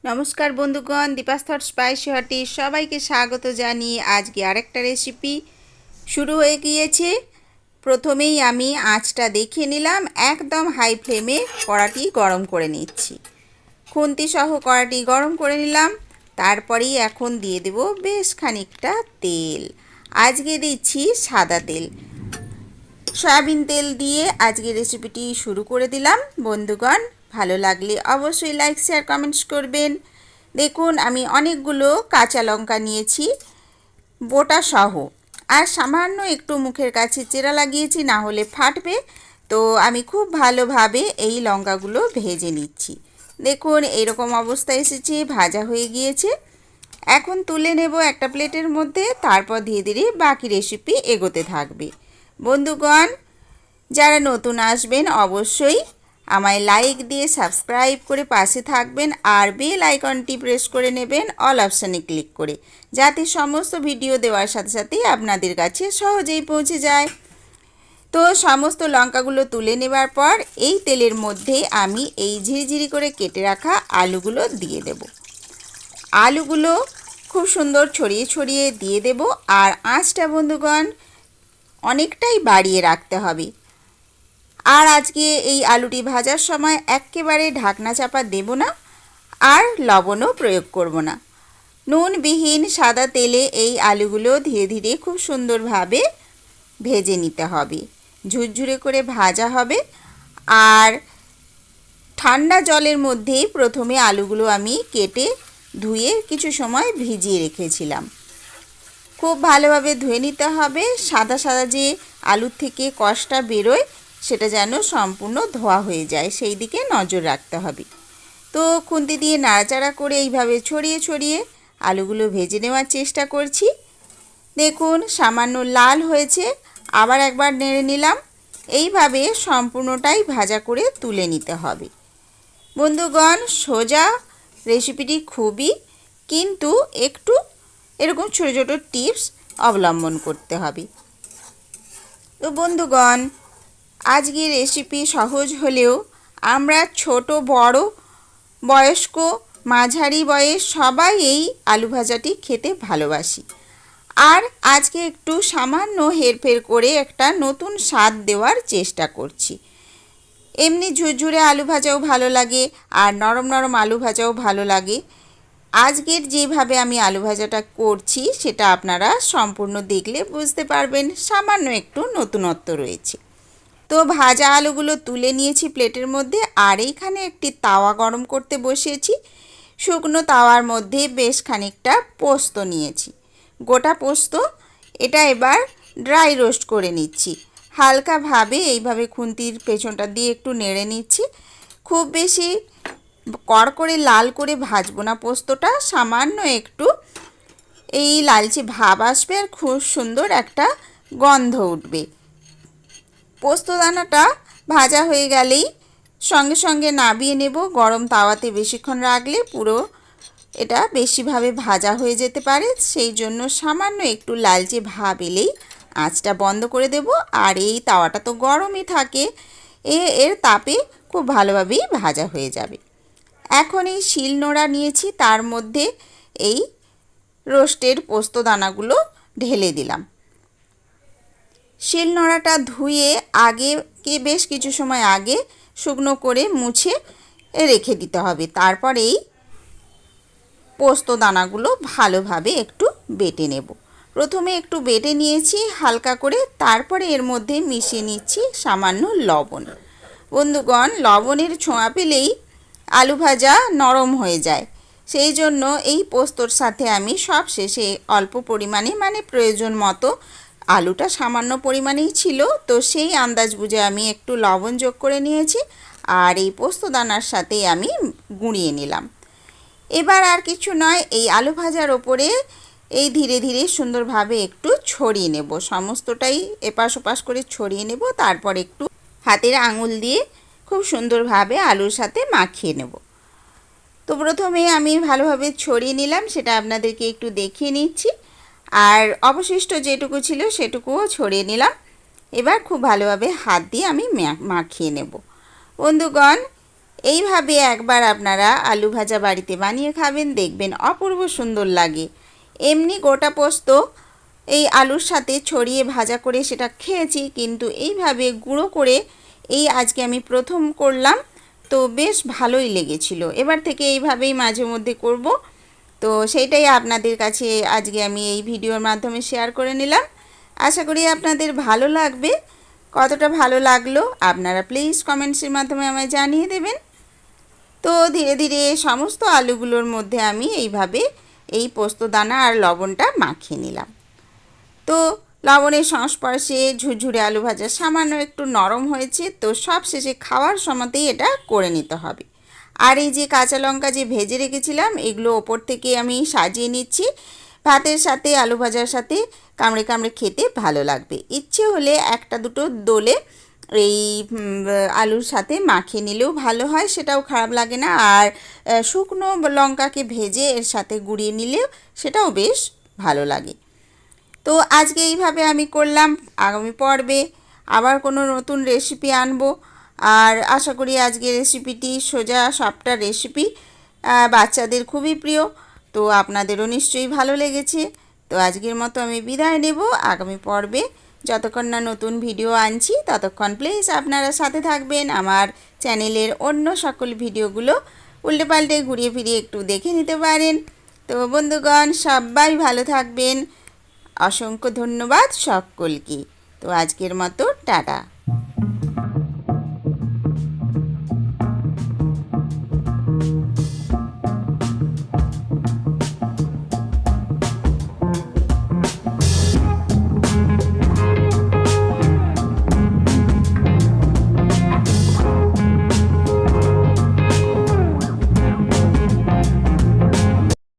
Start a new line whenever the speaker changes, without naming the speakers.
নমস্কার বন্ধুগণ, DipasThoughtSpicyHot সবাইকে স্বাগত জানিয়ে আজকে আরেকটা রেসিপি শুরু হয়ে গিয়েছে। প্রথমেই আমি আঁচটা দেখিয়ে নিলাম। একদম হাই ফ্লেমে কড়াটি গরম করে নিচ্ছি। খুন্তি সহ কড়াটি গরম করে নিলাম। তারপরেই এখন দিয়ে দেব বেশ খানিকটা তেল। আজকে দিচ্ছি সাদা তেল, সয়াবিন তেল দিয়ে আজকে রেসিপিটি শুরু করে দিলাম। বন্ধুগণ, ভালো লাগলে অবশ্যই লাইক শেয়ার কমেন্টস করবেন। দেখুন, আমি অনেকগুলো কাঁচা লঙ্কা নিয়েছি বোটা সহ, আর সামান্য একটু মুখের কাছে চেরা লাগিয়েছি, না হলে ফাটবে। তো আমি খুব ভালোভাবে এই লঙ্কাগুলো ভেজে নিচ্ছি। দেখুন, এইরকম অবস্থা এসেছে, ভাজা হয়ে গিয়েছে। এখন তুলে নেব একটা প্লেটের মধ্যে। তারপর ধীরে ধীরে বাকি রেসিপি এগোতে থাকবে। বন্ধুগণ, যারা নতুন আসবেন অবশ্যই আমায় লাইক দিয়ে সাবস্ক্রাইব করে পাশে থাকবেন, আর বেল আইকনটি প্রেস করে নেবেন অল অপশানে ক্লিক করে, যাতে সমস্ত ভিডিও দেওয়ার সাথে সাথেই আপনাদের কাছে সহজেই পৌঁছে যায়। তো সমস্ত লঙ্কাগুলো তুলে নেবার পর এই তেলের মধ্যে আমি এই ঝিরিঝিরি করে কেটে রাখা আলুগুলো দিয়ে দেব। আলুগুলো খুব সুন্দর ছড়িয়ে ছড়িয়ে দিয়ে দেব। আর আঁচটা বন্ধুগণ অনেকটাই বাড়িয়ে রাখতে হবে। আর আজকে এই আলুটি ভাজার সময় একেবারে ঢাকনা চাপা দেব না, আর লবণও প্রয়োগ করব না। নুনবিহীন সাদা তেলে এই আলুগুলো ধীরে ধীরে খুব সুন্দরভাবে ভেজে নিতে হবে। ঝুরঝুরে করে ভাজা হবে। আর ঠান্ডা জলের মধ্যেই প্রথমে আলুগুলো আমি কেটে ধুয়ে কিছু সময় ভিজিয়ে রেখেছিলাম। খুব ভালোভাবে ধুয়ে নিতে হবে। সাদা সাদা যে আলুর থেকে কষটা বেরোয় সেটা যেন সম্পূর্ণ ধোয়া হয়ে যায়, সেই দিকে নজর রাখতে হবে। তো খুন্তি দিয়ে নাড়াচাড়া করে এইভাবে ছড়িয়ে ছড়িয়ে আলুগুলো ভেজে নেওয়ার চেষ্টা করছি। দেখুন, সামান্য লাল হয়েছে, আবার একবার নেড়ে নিলাম। এইভাবে সম্পূর্ণটাই ভাজা করে তুলে নিতে হবে। বন্ধুগণ, সোজা রেসিপিটি খুবই, কিন্তু একটু এরকম ছোটো ছোটো টিপস অবলম্বন করতে হবে। তো বন্ধুগণ, আজকের রেসিপি সহজ হলেও আমরা ছোট বড়, বয়স্ক, মাঝারি বয়স সবাই এই আলু ভাজাটি খেতে ভালোবাসি। আর আজকে একটু সামান্য হেরফের করে একটা নতুন স্বাদ দেওয়ার চেষ্টা করছি। এমনি ঝুরঝুরে আলু ভাজাও ভালো লাগে, আর নরম নরম আলু ভাজাও ভালো লাগে। আজকের যেভাবে আমি আলু ভাজাটা করছি সেটা আপনারা সম্পূর্ণ দেখলে বুঝতে পারবেন সামান্য একটু নতুনত্ব রয়েছে। তো ভাজা আলুগুলো তুলে নিয়েছি প্লেটের মধ্যে। আর এইখানে একটি তাওয়া গরম করতে বসিয়েছি। শুকনো তাওয়ার মধ্যে বেশ খানিকটা পোস্ত নিয়েছি, গোটা পোস্ত। এটা এবার ড্রাই রোস্ট করে নিচ্ছি। হালকাভাবে এইভাবে খুন্তির পেছনটা দিয়ে একটু নেড়ে নিচ্ছি। খুব বেশি কড়কড়ে লাল করে ভাজবো না পোস্তটা, সামান্য একটু এই লালচে ভাব আসবে, আর খুব সুন্দর একটা গন্ধ উঠবে। পোস্তদানাটা ভাজা হয়ে গেলেই সঙ্গে সঙ্গে নামিয়ে নেব। গরম তাওয়াতে বেশিক্ষণ রাখলে পুরো এটা বেশিভাবে ভাজা হয়ে যেতে পারে, সেই জন্য সামান্য একটু লালচে ভাব এলেই আঁচটা বন্ধ করে দেব। আর এই তাওয়াটা তো গরমই থাকে, এর তাপে খুব ভালোভাবেই ভাজা হয়ে যাবে। এখন এই শিলনোড়া নিয়েছি, তার মধ্যে এই রোস্টের পোস্তদানাগুলো ঢেলে দিলাম। শিলনোড়াটা ধুয়ে বেশ কিছু সময় আগে শুকনো করে মুছে রেখে দিতে হবে। তারপর এই পোস্তদানাগুলো ভালোভাবে একটু বেটে নেব। প্রথমে একটু বেটে নিয়েছি হালকা করে, তারপরে এর মধ্যে মিশিয়ে নিচ্ছি সামান্য লবণ। বন্ধুগণ, লবণের ছোঁয়া পেলেই আলু ভাজা নরম হয়ে যায়, সেই জন্য এই পোস্তর সাথে আমি সব শেষে অল্প পরিমাণে, মানে প্রয়োজন মতো, আলুটা সামান্য পরিমাণেই ছিল তো সেই আন্দাজ বুঝে আমি একটু লবণ যোগ করে নিয়েছি। আর এই পোস্তদানার সাথে আমি গুঁড়িয়ে নিলাম। এবার আর কিছু নয়, এই আলু ভাজার ওপরে এই ধীরে ধীরে সুন্দরভাবে একটু ছড়িয়ে নেব। সমস্তটাই এপাশ ওপাশ করে ছড়িয়ে নেব। তারপর একটু হাতের আঙুল দিয়ে খুব সুন্দরভাবে আলুর সাথে মাখিয়ে নেব। তো প্রথমে আমি ভালোভাবে ছড়িয়ে নিলাম, সেটা আপনাদেরকে একটু দেখিয়ে নিচ্ছি। আর অবশিষ্ট যেটুকু ছিল সেটুকুও ছড়িয়ে নিলাম। এবার খুব ভালোভাবে হাত দিয়ে আমি মাখিয়ে নেব। বন্ধুগণ, এইভাবে একবার আপনারা আলু ভাজা বাড়িতে বানিয়ে খাবেন, দেখবেন অপূর্ব সুন্দর লাগে। এমনি গোটা পোস্ত এই আলুর সাথে ছড়িয়ে ভাজা করে সেটা খেয়েছি, কিন্তু এইভাবে গুঁড়ো করে এই আজকে আমি প্রথম করলাম, তো বেশ ভালোই লেগেছিল। এবার থেকে এইভাবেই মাঝে মধ্যে করব। তো সেইটাই আপনাদের কাছে আজকে আমি এই ভিডিওর মাধ্যমে শেয়ার করে নিলাম। আশা করি আপনাদের ভালো লাগবে। কতটা ভালো লাগলো আপনারা প্লিজ কমেন্টসের মাধ্যমে আমায় জানিয়ে দেবেন। তো ধীরে ধীরে সমস্ত আলুগুলোর মধ্যে আমি এইভাবে এই পোস্তদানা আর লবণটা মাখিয়ে নিলাম। তো লবণের সংস্পর্শে ঝুরঝুরে আলু ভাজা সামান্য একটু নরম হয়েছে। তো সব শেষে খাওয়ার সময়তেই এটা করে নিতে হবে। আর এই যে কাঁচা লঙ্কা যে ভেজে রেখেছিলাম, এগুলো ওপর থেকে আমি সাজিয়ে নিচ্ছি। ভাতের সাথে আলু ভাজার সাথে কামড়ে কামড়ে খেতে ভালো লাগবে। ইচ্ছে হলে একটা দুটো দোলে এই আলুর সাথে মাখিয়ে নিলেও ভালো হয়, সেটাও খারাপ লাগে না। আর শুকনো লঙ্কাকে ভেজে এর সাথে গুঁড়িয়ে নিলেও সেটাও বেশ ভালো লাগে। তো আজকে এইভাবে আমি করলাম। আগামী পর্বে আবার কোনো নতুন রেসিপি আনবো। আর আশা করি আজকের রেসিপিটি সোজা সাপটা রেসিপি, বাচ্চাদের খুবই প্রিয়। তো আপনাদেরও নিশ্চয়ই ভালো লেগেছে। তো আজকের মতো আমি বিদায় নেব। আগামী পর্বে যতক্ষণ না নতুন ভিডিও আনছি ততক্ষণ প্লিজ আপনারা সাথে থাকবেন। আমার চ্যানেলের অন্য সকল ভিডিওগুলো উল্টে পাল্টে ঘুরিয়ে ফিরিয়ে একটু দেখে নিতে পারেন। তো বন্ধুগণ, সবাই ভালো থাকবেন। অসংখ্য ধন্যবাদ সকলকে। তো আজকের মতো টাটা।